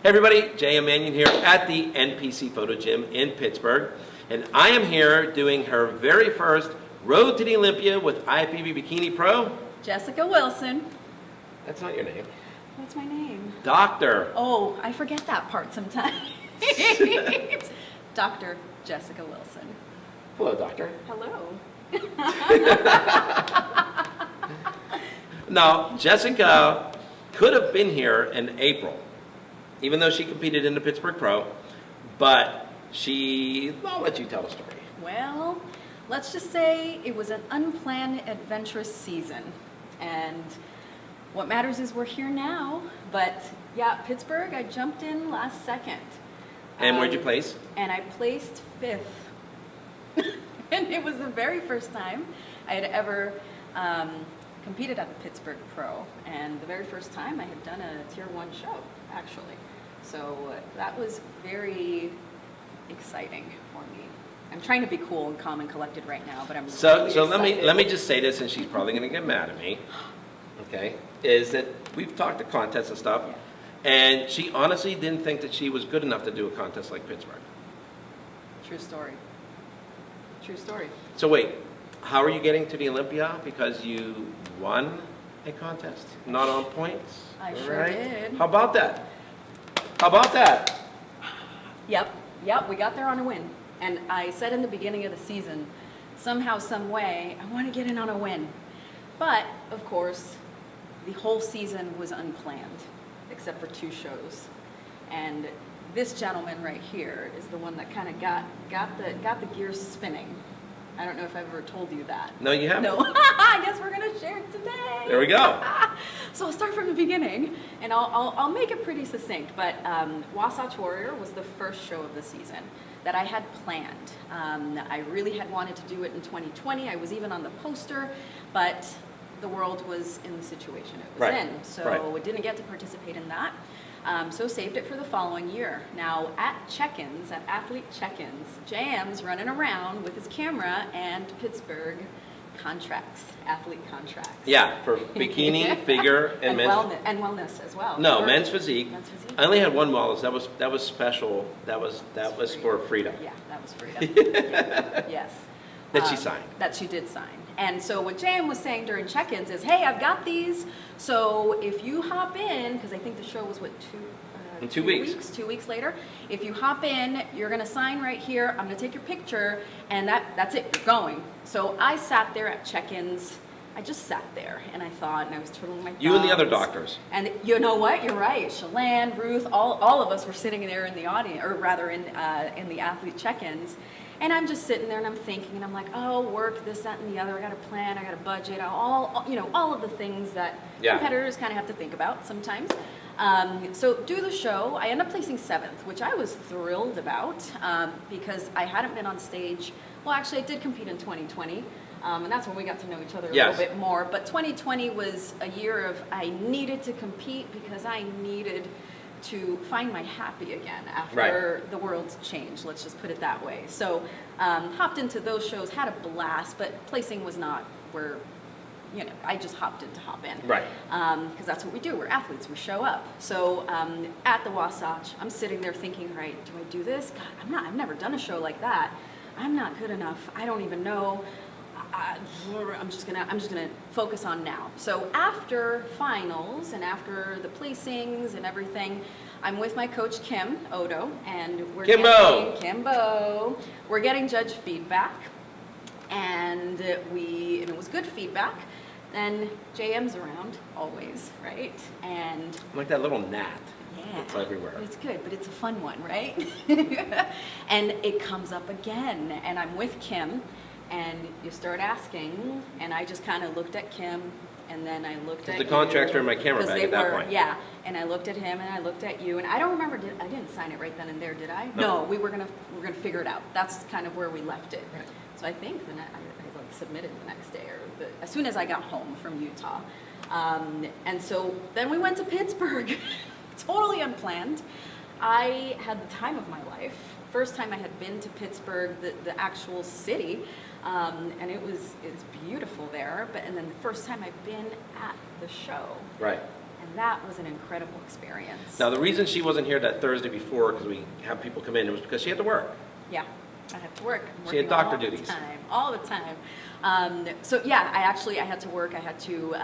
Hey everybody, J.M. Manion here at the NPC Photo Gym in Pittsburgh. And I am here doing her very first Road to the Olympia with IFBB Bikini Pro. Jessica Wilson. That's not your name. What's my name? Doctor. Oh, I forget that part sometimes. Dr. Jessica Wilson. Hello, Doctor. Hello. Now, Jessica could have been here in April, even though she competed in the Pittsburgh Pro, but I'll let you tell the story. Well, let's just say it was an unplanned, adventurous season. And what matters is we're here now. But yeah, Pittsburgh, I jumped in last second. And where'd you place? And I placed 5th. And it was the very first time I had ever competed at the Pittsburgh Pro. And the very first time I had done a Tier 1 show, actually. So that was very exciting for me. I'm trying to be cool and calm and collected right now, but I'm really excited. let me just say this, and she's probably going to get mad at me. Okay, is that we've talked to contests and stuff, yeah. And she honestly didn't think that she was good enough to do a contest like Pittsburgh. True story. True story. So wait, how are you getting to the Olympia? Because you won a contest, not on points. I sure did. How about that? How about that? Yep, we got there on a win. And I said in the beginning of the season, somehow, some way, I want to get in on a win. But, of course, the whole season was unplanned, except for 2 shows. And this gentleman right here is the one that kind of got the gears spinning. I don't know if I've ever told you that. No, you haven't. No, I guess we're going to share it today. There we go. So I'll start from the beginning, and I'll make it pretty succinct. But Wasatch Warrior was the first show of the season that I had planned. I really had wanted to do it in 2020. I was even on the poster, but the world was in the situation it was in. So I didn't get to participate in that. So saved it for the following year. Now at check-ins, at athlete check-ins, JM's running around with his camera and Pittsburgh contracts, athlete contracts. Yeah, for bikini, figure, and men's wellness as well. No, men's physique. Men's physique. I only had one wellness. That was special. That was for freedom. Yeah, that was freedom. Yes. That she signed. That she did sign. And so what JM was saying during check-ins is, hey, I've got these. So if you hop in, because I think the show was, in 2 weeks. 2 weeks later. If you hop in, you're going to sign right here. I'm going to take your picture, and that's it. You're going. So I sat there at check-ins. I just sat there, and I thought, and I was twiddling my thumbs. You and the other doctors. And you know what? You're right. Shalane, Ruth, all of us were sitting there in the audience, or rather in the athlete check-ins. And I'm just sitting there and I'm thinking, and I'm like, oh, work, this, that, and the other. I got a plan, I got a budget, all of the things that competitors kind of have to think about sometimes. So do the show. I end up placing 7th, which I was thrilled about because I hadn't been on stage. Well, actually, I did compete in 2020. And that's when we got to know each other a little bit more. But 2020 was a year of I needed to compete because I needed to find my happy again after the world's changed. Let's just put it that way. So hopped into those shows, had a blast, but placing was not where, I just hopped in to hop in. Right. Because that's what we do. We're athletes. We show up. So at the Wasatch, I'm sitting there thinking, right, do I do this? God, I've never done a show like that. I'm not good enough. I don't even know. I'm just gonna focus on now. So after finals and after the placings and everything, I'm with my coach Kim Odo, and we're getting judge feedback, and it was good feedback. And JM's around always, right? And like that little gnat. Yeah, it's everywhere. It's good, but it's a fun one, right? And it comes up again, and I'm with Kim. And you start asking, and I just kind of looked at Kim, and then I looked at the contracts were in my camera bag at that point. Yeah, and I looked at him, and I looked at you, and I don't remember. I didn't sign it right then and there, did I? No, we were gonna figure it out. That's kind of where we left it. Right. So I think I submitted the next day, or as soon as I got home from Utah, and so then we went to Pittsburgh, totally unplanned. I had the time of my life. First time I had been to Pittsburgh, the actual city. And it's beautiful there, and then the first time I've been at the show. Right. And that was an incredible experience. Now, the reason she wasn't here that Thursday before, because we have people come in, it was because she had to work. Yeah, I had to work. I'm She had working doctor all the duties. time, all the time. So yeah, I had to work. I had to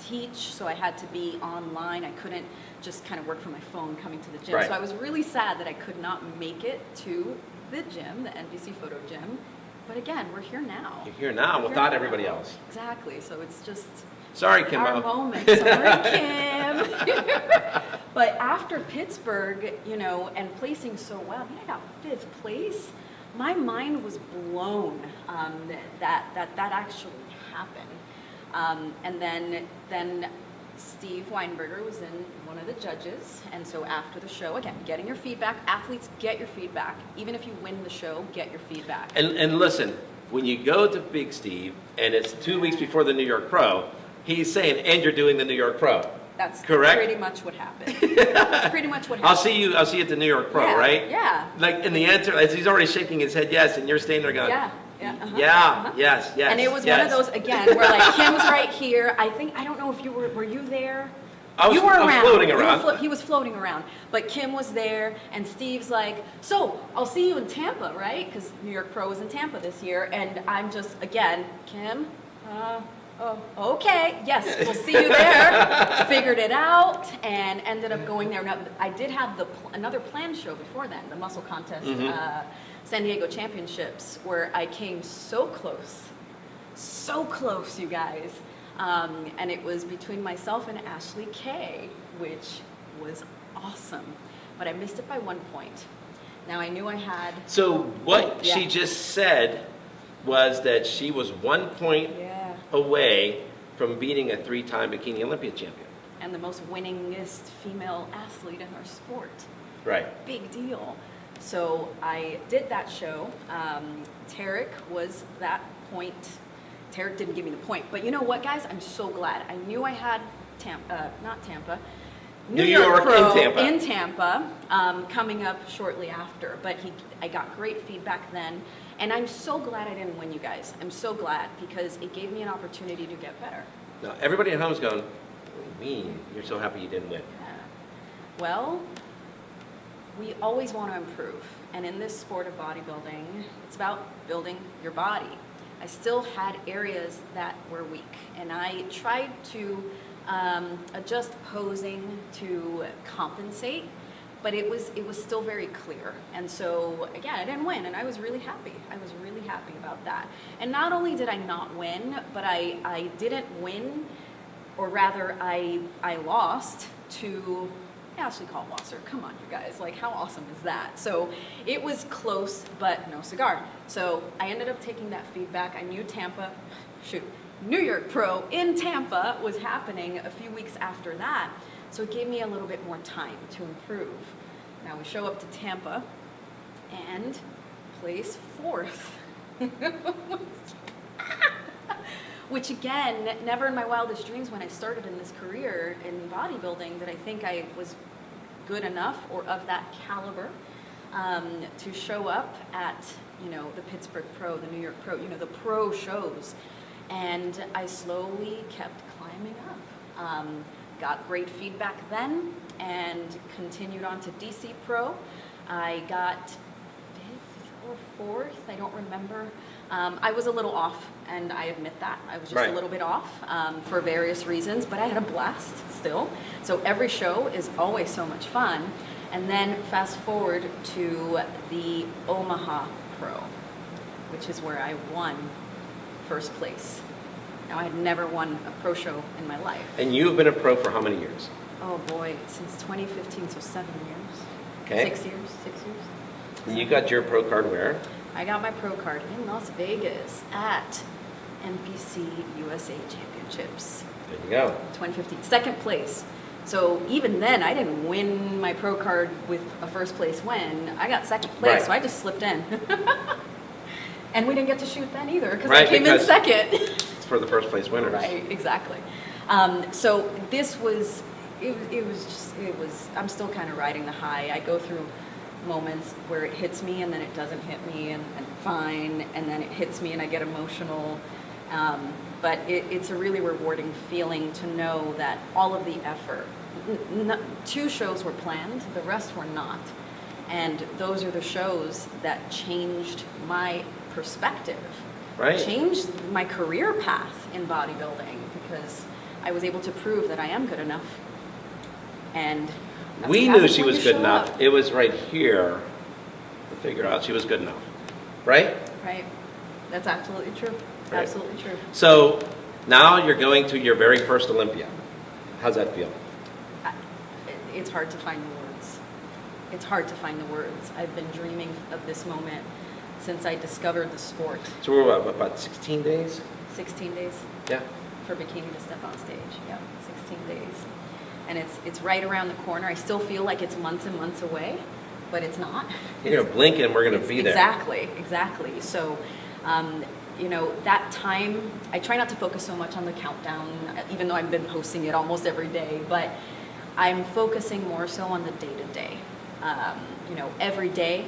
teach, so I had to be online. I couldn't just kind of work from my phone coming to the gym. Right. So I was really sad that I could not make it to the gym, the NPC Photo Gym. But again, we're here now. You're here now We're without here everybody now. else. Exactly. So it's just Sorry, Kimbo. our moment. Sorry, Kim. But after Pittsburgh, you know, and placing so well, I mean, I got 5th place. My mind was blown that actually happened. And then Steve Weinberger was in one of the judges, and so after the show, again, getting your feedback. Athletes, get your feedback. Even if you win the show, get your feedback. And listen, when you go to Big Steve, and it's 2 weeks before the New York Pro, he's saying, and you're doing the New York Pro. That's correct? pretty much what happened. That's pretty much what happened. I'll see you at the New York Pro, Yeah, right? yeah. Like, in the answer, as he's already shaking his head yes, and you're standing there going, Yeah. Yeah, uh-huh, yeah, uh-huh. yes, yes. And it was yes. one of those, again, where like Kim's right here. I don't know if you were you there? I was You were around. floating You were around. he was floating around. But Kim was there, and Steve's like, so I'll see you in Tampa, right? Because New York Pro was in Tampa this year. And I'm just, again, Kim, oh, okay, yes, we'll see you there. Figured it out and ended up going there. Now, I did have another planned show before then, the muscle contest, San Diego Championships, where I came so close, you guys. And it was between myself and Ashley Kay, which was awesome. But I missed it by 1 point. Now, I knew I had... So what Yeah. she just said was that she was 1 point Yeah. away from beating a 3-time Bikini Olympia champion. And the most winningest female athlete in our sport. Right. Big deal. So I did that show. Tarek was that point. Tarek didn't give me the point. But you know what, guys? I'm so glad. I knew I had not Tampa. New York Pro in Tampa. Coming up shortly after. But I got great feedback then. And I'm so glad I didn't win, you guys. I'm so glad because it gave me an opportunity to get better. Now, everybody at home is going, what do you mean you're so happy you didn't win? Yeah. Well, we always want to improve. And in this sport of bodybuilding, it's about building your body. I still had areas that were weak. And I tried to adjust posing to compensate, but it was still very clear. And so, again, I didn't win, and I was really happy. I was really happy about that. And not only did I not win, but I didn't win, or rather, I lost to Ashley Caldwasser. Come on, you guys. Like, how awesome is that? So it was close, but no cigar. So I ended up taking that feedback. I knew New York Pro in Tampa was happening a few weeks after that. So it gave me a little bit more time to improve. Now we show up to Tampa and place 4th. Which again, never in my wildest dreams when I started in this career in bodybuilding did I think I was good enough or of that caliber to show up at, you know, the Pittsburgh Pro, the New York Pro, you know, the pro shows. And I slowly kept climbing up. Got great feedback then and continued on to DC Pro. I got 5th or 4th, I don't remember. I was a little off, and I admit that. I was just Right. a little bit off for various reasons, but I had a blast still. So every show is always so much fun. And then fast forward to the Omaha Pro, which is where I won 1st place. Now, I had never won a pro show in my life. And you've been a pro for how many years? Oh boy, since 2015, so 7 years. Okay. 6 years. And you got your pro card where? I got my pro card in Las Vegas at NPC USA Championships, There you go. 2015, 2nd place. So even then, I didn't win my pro card with a 1st place win. I got 2nd place, Right. so I just slipped in. And we didn't get to shoot then either because Right, I came in because- 2nd. It's for the first place winners. Right, exactly. So this was, I'm still kind of riding the high. I go through moments where it hits me and then it doesn't hit me and fine, and then it hits me and I get emotional. but it's a really rewarding feeling to know that all of the effort, 2 shows were planned, the rest were not. And those are the shows that changed my perspective, Right. changed my career path in bodybuilding, because I was able to prove that I am good enough. And that's We what knew happens she when was you good show enough. up. It was right here to figure out she was good enough, right? Right. That's absolutely true. Right. Absolutely true. So now you're going to your very first Olympia. How's that feel? It's hard to find the words. It's hard to find the words. I've been dreaming of this moment since I discovered the sport. So we're about 16 days? 16 days Yeah. for Bikini to step on stage. Yeah, 16 days. And it's right around the corner. I still feel like it's months and months away, but it's not. You're going to blink and we're going to be there. Exactly. So, that time, I try not to focus so much on the countdown, even though I've been posting it almost every day, but I'm focusing more so on the day-to-day. Every day,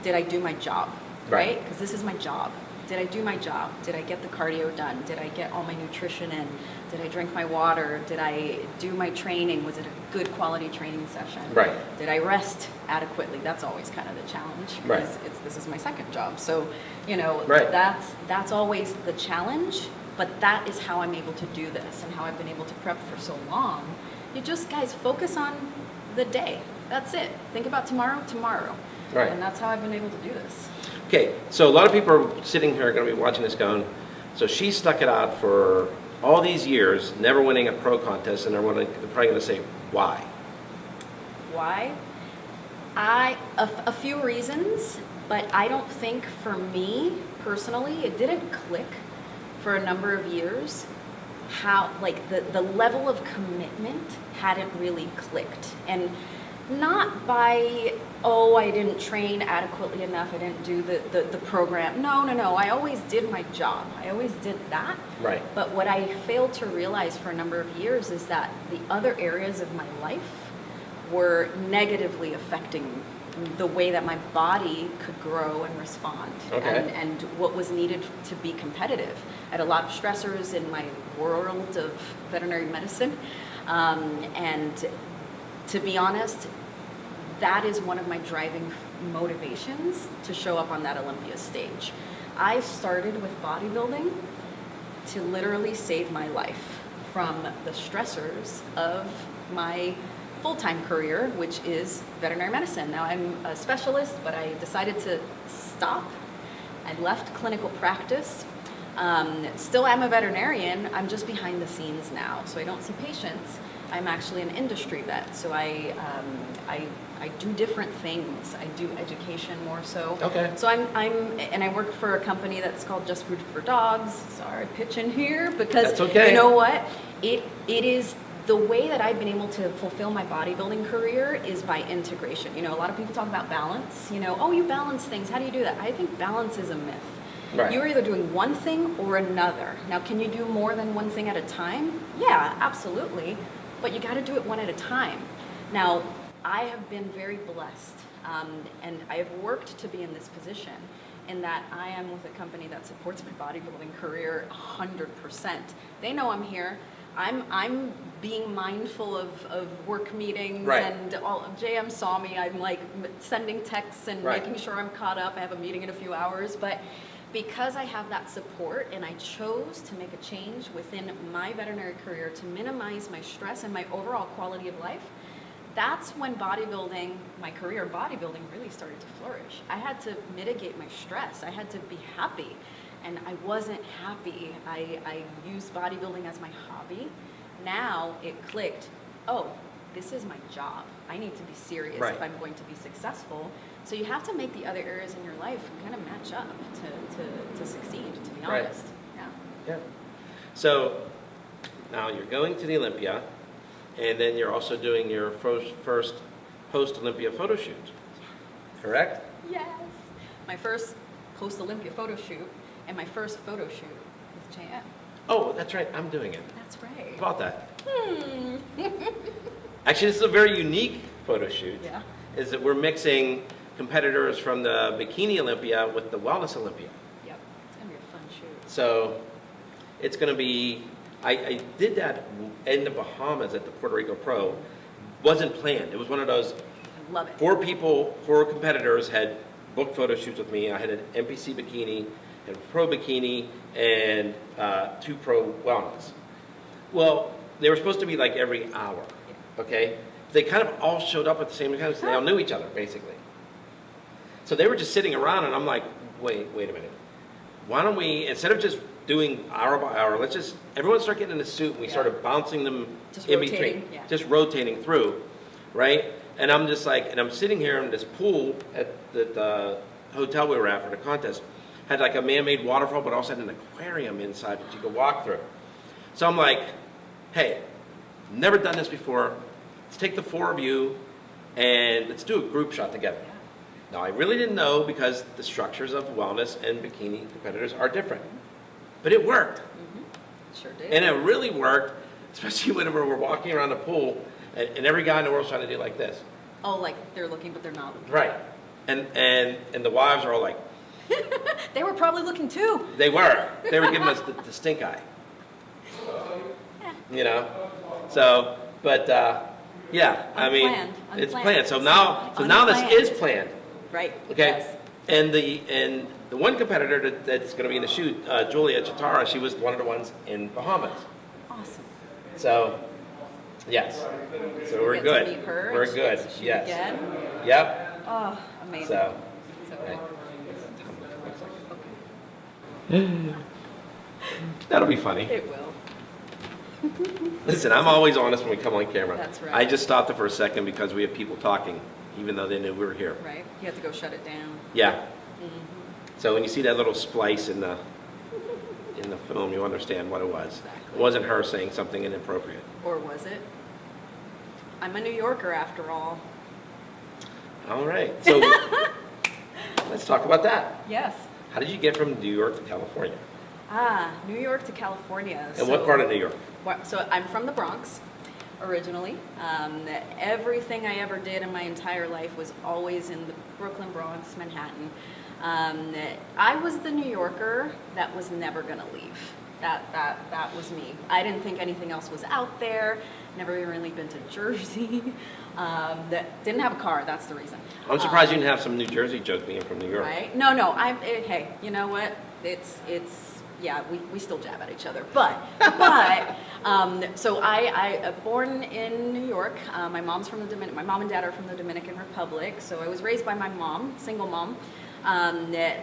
did I do my job, right? Because this is my job. Did I do my job? Did I get the cardio done? Did I get all my nutrition in? Did I drink my water? Did I do my training? Was it a good quality training session? Right. Did I rest adequately? That's always kind of the challenge. Right. Because this is my second job. So, Right. that's always the challenge, but that is how I'm able to do this and how I've been able to prep for so long. You just, guys, focus on the day. That's it. Think about tomorrow. Right. And that's how I've been able to do this. Okay, so a lot of people are sitting here going to be watching this going, so she stuck it out for all these years, never winning a pro contest, and they're probably going to say, why? Why? A few reasons, but I don't think for me personally, it didn't click for a number of years. How, the level of commitment hadn't really clicked. And not by, I didn't train adequately enough, I didn't do the program. No, I always did my job. I always did that. Right. But what I failed to realize for a number of years is that the other areas of my life were negatively affecting the way that my body could grow and respond, Okay. and what was needed to be competitive. I had a lot of stressors in my world of veterinary medicine, and to be honest, that is one of my driving motivations to show up on that Olympia stage. I started with bodybuilding to literally save my life from the stressors of my full-time career, which is veterinary medicine. Now I'm a specialist, but I decided to stop. I left clinical practice. Still am a veterinarian, I'm just behind the scenes now, so I don't see patients. I'm actually an industry vet, so I do different things. I do education more so. Okay. So I work for a company that's called Just Food for Dogs. Sorry, pitch in here, because That's okay. You know what? It is the way that I've been able to fulfill my bodybuilding career is by integration. A lot of people talk about balance. You balance things. How do you do that? I think balance is a myth. Right. You're either doing one thing or another. Now, can you do more than one thing at a time? Yeah, absolutely. But you got to do it one at a time. Now, I have been very blessed, and I have worked to be in this position, in that I am with a company that supports my bodybuilding career 100%. They know I'm here. I'm being mindful of work meetings, Right. and JM saw me. I'm sending texts and Right. making sure I'm caught up. I have a meeting in a few hours, but because I have that support and I chose to make a change within my veterinary career to minimize my stress and my overall quality of life, that's when my career in bodybuilding really started to flourish. I had to mitigate my stress. I had to be happy, and I wasn't happy. I used bodybuilding as my hobby. Now it clicked, this is my job. I need to be serious Right. if I'm going to be successful. So you have to make the other areas in your life kind of match up to succeed, to be Right. honest. Yeah. Yeah. So now you're going to the Olympia, and then you're also doing your first post-Olympia photo shoot, correct? Yes. My first post-Olympia photo shoot and my first photo shoot with JM. Oh, that's right. I'm doing it. That's right. How about that? Actually, this is a very unique photo shoot. Yeah. Is that we're mixing competitors from the Bikini Olympia with the Wellness Olympia. Yep. It's going to be a fun shoot. So it's going to be, I did that in the Bahamas at the Puerto Rico Pro. Wasn't planned. It was one of those, I love it. 4 competitors had booked photo shoots with me. I had an NPC Bikini, and a Pro Bikini, and 2 Pro Wellness. Well, they were supposed to be like every hour, okay? They kind of all showed up at the same time, so they all knew each other, basically. So they were just sitting around, and I'm like, wait a minute. Why don't we, instead of just doing hour by hour, let's just, everyone start getting in a suit, and we started bouncing them Just in rotating, between. yeah. Just rotating through, right? And I'm just like, and I'm sitting here in this pool at the hotel we were at for the contest. Had like a man-made waterfall, but also had an aquarium inside that you could walk through. So I'm like, hey, never done this before. Let's take the 4 of you and let's do a group shot together. Now, I really didn't know because the structures of wellness and bikini competitors are different. But it worked. Sure did. And it really worked, especially whenever we're walking around the pool and every guy in the world's trying to do like this. Oh, like they're looking, but they're not looking. Right. And the wives are all like, They were probably looking too. they were giving us the stink eye. You know? So, but, yeah, I mean, Unplanned, it's unplanned. planned. So now this Unplanned. is planned. Right. Okay, Yes. and the one competitor that's going to be in the shoot, Julia Chitara, she was one of the ones in Bahamas. Awesome. So, yes, so we're Get good. To meet her We're and she good. gets to shoot Yes. Again. Yep. Oh, amazing. So, So right. good. That'll be funny. It will. Listen, I'm always honest when we come on camera. That's right. I just stopped it for a second because we have people talking, even though they knew we were here. Right. You have to go shut it down. Yeah. So when you see that little splice in the film, you understand what it was. Exactly. It wasn't her saying something inappropriate. Or was it? I'm a New Yorker after all. All right. So let's talk about that. Yes. How did you get from New York to California? New York to California. And what part of New York? So I'm from the Bronx originally. Everything I ever did in my entire life was always in the Brooklyn, Bronx, Manhattan. I was the New Yorker that was never going to leave. That was me. I didn't think anything else was out there. Never even really been to Jersey. That didn't have a car. That's the reason. I'm surprised you didn't have some New Jersey joke being from New York. Right? No. Hey, you know what? It's yeah. We still jab at each other, but so I born in New York. My mom's from the My mom and dad are from the Dominican Republic. So I was raised by my mom, single mom.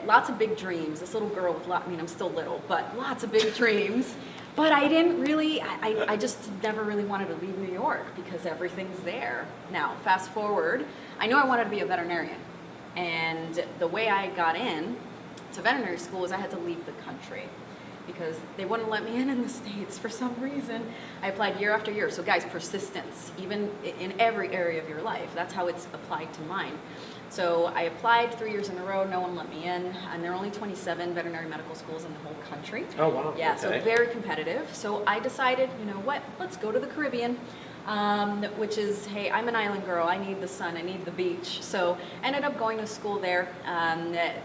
Lots of big dreams. This little girl with I'm still little, but lots of big dreams. But I didn't really, I just never really wanted to leave New York because everything's there. Now, fast forward, I knew I wanted to be a veterinarian. And the way I got in to veterinary school was I had to leave the country because they wouldn't let me in the States for some reason. I applied year after year. So guys, persistence, even in every area of your life, that's how it's applied to mine. So I applied 3 years in a row, no one let me in, and there are only 27 veterinary medical schools in the whole country. Oh, wow. Yeah, Okay. so very competitive. So I decided, you know what, let's go to the Caribbean, which is, hey, I'm an island girl, I need the sun, I need the beach. So ended up going to school there,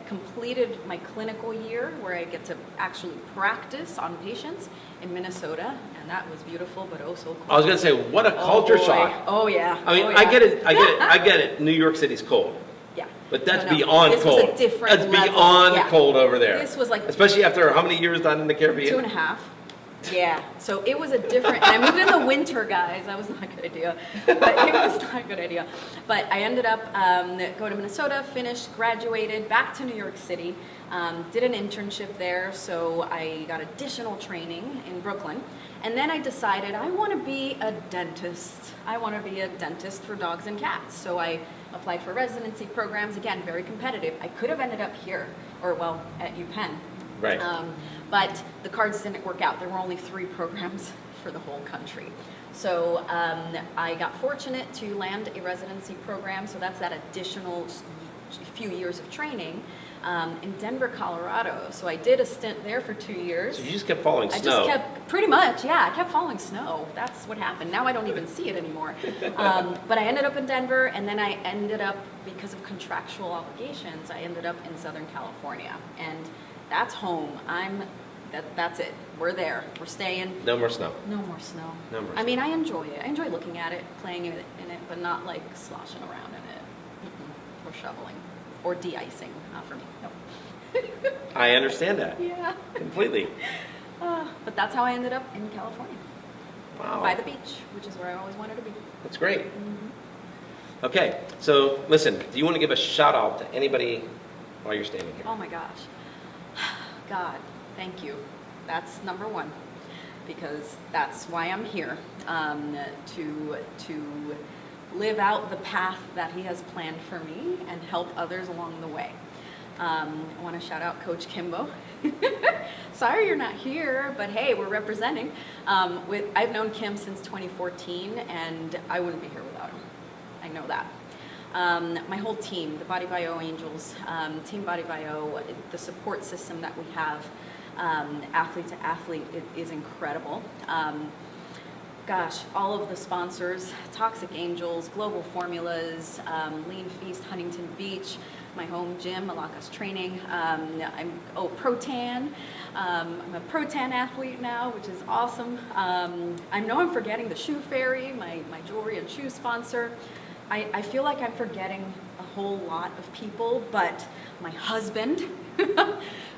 completed my clinical year where I get to actually practice on patients in Minnesota, and that was beautiful, but oh so cold. I was going to say, what a culture boy. shock. Oh yeah. I mean, oh, yeah. I get it. New York City's cold. Yeah. But that's No, no. beyond This cold. was a different That's level. beyond Yeah. cold over there. This was like especially after how many years down in the Caribbean? 2.5. Yeah, so it was a different, and I moved in the winter, guys. That was not a good idea. But it was not a good idea. But I ended up going to Minnesota, finished, graduated, back to New York City, did an internship there, so I got additional training in Brooklyn. And then I decided I want to be a dentist. I want to be a dentist for dogs and cats. So I applied for residency programs, again, very competitive. I could have ended up here, or well, at UPenn. Right. But the cards didn't work out. There were only 3 programs for the whole country. So I got fortunate to land a residency program. So that's that additional few years of training in Denver, Colorado. So I did a stint there for 2 years. So you just kept following I snow. just kept, pretty much, yeah, I kept following snow. That's what happened. Now I don't even see it anymore. But I ended up in Denver, and then I ended up, because of contractual obligations, I ended up in Southern California. And that's home. I'm that's it. We're there. We're staying. No more snow. No more snow. No more I mean, I enjoy it. I enjoy looking at it, playing in it, but not like sloshing around in it. Or shoveling. Or de-icing. Not for me. No. I understand that. Yeah. Completely. But that's how I ended up in California. Wow. By the beach, which is where I always wanted to be. That's great. Okay, so listen, do you want to give a shout out to anybody while you're standing here? Oh my gosh. God, thank you. That's number one, because that's why I'm here, to live out the path that he has planned for me and help others along the way. I want to shout out Coach Kimbo. Sorry you're not here, but hey, we're representing. I've known Kim since 2014, and I wouldn't be here without him. I know that. My whole team, the Body Bio Angels, Team Body Bio, the support system that we have, athlete to athlete, is incredible. Gosh, all of the sponsors, Toxic Angels, Global Formulas, Lean Feast, Huntington Beach, my home gym, Malakas Training. Pro-Tan. I'm a Pro-Tan athlete now, which is awesome. I know I'm forgetting the Shoe Fairy, my jewelry and shoe sponsor. I feel like I'm forgetting a whole lot of people, but my husband,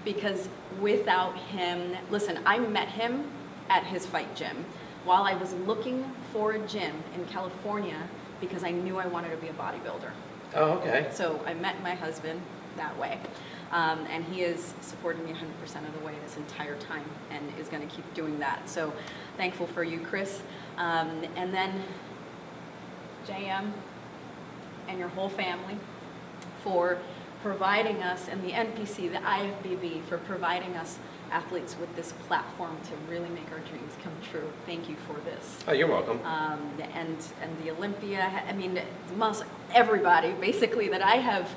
because without him, listen, I met him at his fight gym while I was looking for a gym in California because I knew I wanted to be a bodybuilder. Oh, okay. So I met my husband that way, and he has supported me 100% of the way this entire time and is going to keep doing that. So thankful for you, Chris. And then JM and your whole family for providing us, and the NPC, the IFBB, for providing us athletes with this platform to really make our dreams come true. Thank you for this. Oh, you're welcome. And the Olympia, I mean, everybody basically that I have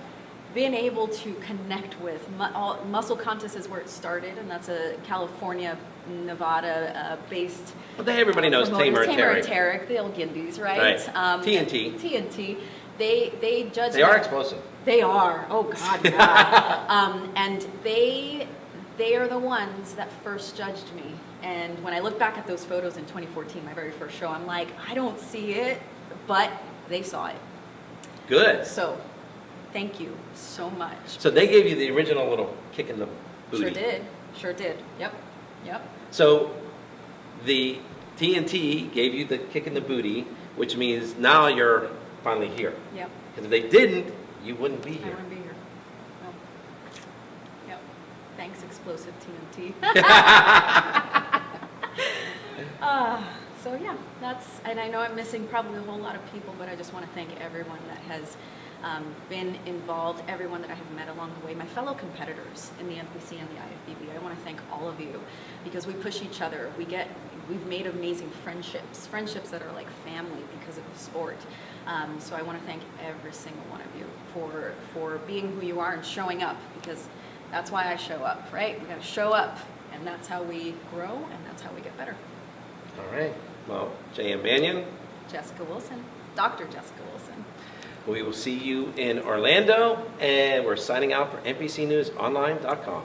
been able to connect with. Muscle Contest is where it started, and that's a California, Nevada based. Well, everybody knows Tamer and Tarek, the old Gindis, right? TNT. TNT. They judge. They are explosive. They are. Oh God, yeah. And they are the ones that first judged me. And when I look back at those photos in 2014, my very first show, I'm like, I don't see it, but they saw it. Good. So, thank you so much. So they gave you the original little kick in the booty. Sure did. Yep. So the TNT gave you the kick in the booty, which means now you're finally here. Yep. Because if they didn't, you wouldn't be here. I wouldn't be here. No. Yep. Thanks, explosive TNT. So yeah, and I know I'm missing probably a whole lot of people, but I just want to thank everyone that has been involved, everyone that I have met along the way, my fellow competitors in the NPC and the IFBB. I want to thank all of you because we push each other. We've made amazing friendships that are like family because of the sport. So I want to thank every single one of you for being who you are and showing up, because that's why I show up, right? We got to show up, and that's how we grow, and that's how we get better. All right. Well, J.M. Manion. Jessica Wilson, Dr. Jessica Wilson. We will see you in Orlando, and we're signing out for NPCNewsOnline.com.